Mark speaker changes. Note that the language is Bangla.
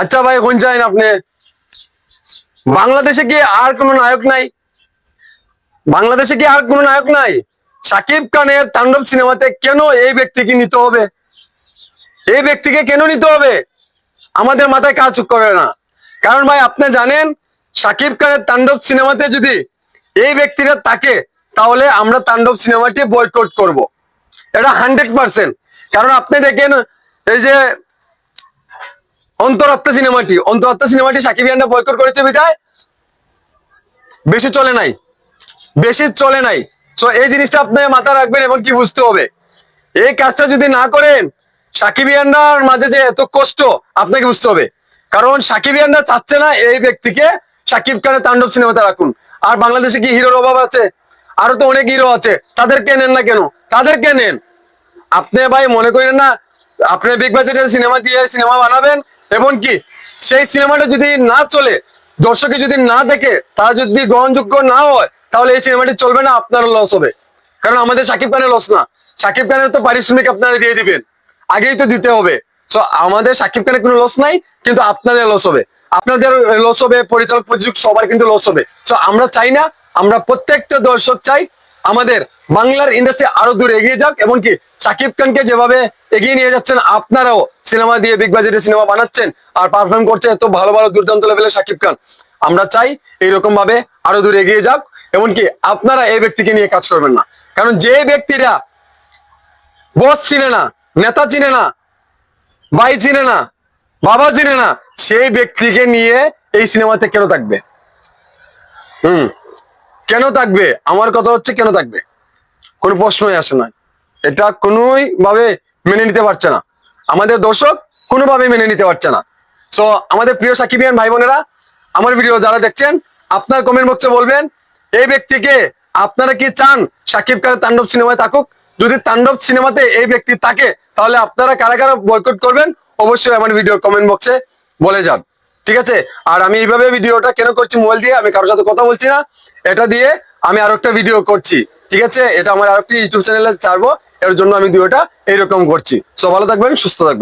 Speaker 1: আচ্ছা ভাই কোন চাইন আপনি, বাংলাদেশে কি আর কোনো নায়ক নাই? বাংলাদেশে কি আর কোনো নায়ক নাই? শাকিব খানের তাণ্ডব সিনেমাতে কেন এই ব্যক্তিকে নিতে হবে? এই ব্যক্তিকে কেন নিতে হবে? আমাদের মাথায় কাজ করে না। কারণ ভাই আপনি জানেন, শাকিব খানের তাণ্ডব সিনেমাতে যদি এই ব্যক্তিরা থাকে, তাহলে আমরা তাণ্ডব সিনেমাটি বয়কট করব। এটা 100%। কারণ আপনি দেখেন, এই যে অন্তরাত্মা সিনেমাটি শাকিব খানরা বয়কট করেছে বিধায় বেশি চলে নাই, বেশি চলে নাই। তো এই জিনিসটা আপনি মাথায় রাখবেন এবং কি বুঝতে হবে, এই কাজটা যদি না করেন, সাকিবিয়ানদের মাঝে যে এত কষ্ট আপনাকে বুঝতে হবে। কারণ সাকিবিয়ানরা চাচ্ছে না এই ব্যক্তিকে শাকিব খানের তাণ্ডব সিনেমাতে রাখুন। আর বাংলাদেশে কি হিরোর অভাব আছে? আরো তো অনেক হিরো আছে, তাদেরকে নেন না কেন? তাদেরকে নেন। আপনি ভাই মনে করেন না আপনি বিগ বাজেটের সিনেমা দিয়ে সিনেমা বানাবেন, এবং কি সেই সিনেমাটা যদি না চলে, দর্শকে যদি না দেখে, তারা যদি গ্রহণযোগ্য না হয়, তাহলে এই সিনেমাটি চলবে না, আপনার লস হবে। কারণ আমাদের শাকিব খানের লস না, শাকিব খানের তো পারিশ্রমিক আপনারা দিয়ে দিবেন, আগেই তো দিতে হবে। তো আমাদের শাকিব খানের কোনো লস নাই, কিন্তু আপনাদের লস হবে, আপনাদের লস হবে, পরিচালক প্রযোজক সবার কিন্তু লস হবে। তো আমরা চাই না, আমরা প্রত্যেকটা দর্শক চাই আমাদের বাংলার ইন্ডাস্ট্রি আরো দূর এগিয়ে যাক। এমনকি শাকিব খানকে যেভাবে এগিয়ে নিয়ে যাচ্ছেন, আপনারাও সিনেমা দিয়ে বিগ বাজেটের সিনেমা বানাচ্ছেন আর পারফর্ম করছে এত ভালো ভালো দুর্দান্ত লেভেলের শাকিব খান। আমরা চাই এইরকম ভাবে আরো দূর এগিয়ে যাক। এমনকি আপনারা এই ব্যক্তিকে নিয়ে কাজ করবেন না। কারণ যে ব্যক্তিরা বস চিনে না, নেতা চিনে না, ভাই চিনে না, বাবা চিনে না, সেই ব্যক্তিকে নিয়ে এই সিনেমাতে কেন থাকবে? হুম, কেন থাকবে? আমার কথা হচ্ছে কেন থাকবে? কোনো প্রশ্নই আসে না। এটা কোনোই ভাবে মেনে নিতে পারছে না, আমাদের দর্শক কোনোভাবে মেনে নিতে পারছে না। সো আমাদের প্রিয় সাকিবিয়ান ভাই বোনেরা, আমার ভিডিও যারা দেখছেন, আপনার কমেন্ট বক্সে বলবেন এই ব্যক্তিকে আপনারা কি চান শাকিব খানের তাণ্ডব সিনেমায় থাকুক? যদি তাণ্ডব সিনেমাতে এই ব্যক্তি থাকে, তাহলে আপনারা কারা কারা বয়কট করবেন অবশ্যই আমার ভিডিওর কমেন্ট বক্সে বলে যান। ঠিক আছে? আর আমি এইভাবে ভিডিওটা কেন করছি, মোবাইল দিয়ে, আমি কারোর সাথে কথা বলছি না, এটা দিয়ে আমি আরো একটা ভিডিও করছি। ঠিক আছে? এটা আমার আরেকটি ইউটিউব চ্যানেলে ছাড়বো, এর জন্য আমি ভিডিওটা এইরকম করছি। সো ভালো থাকবেন, সুস্থ থাকবেন।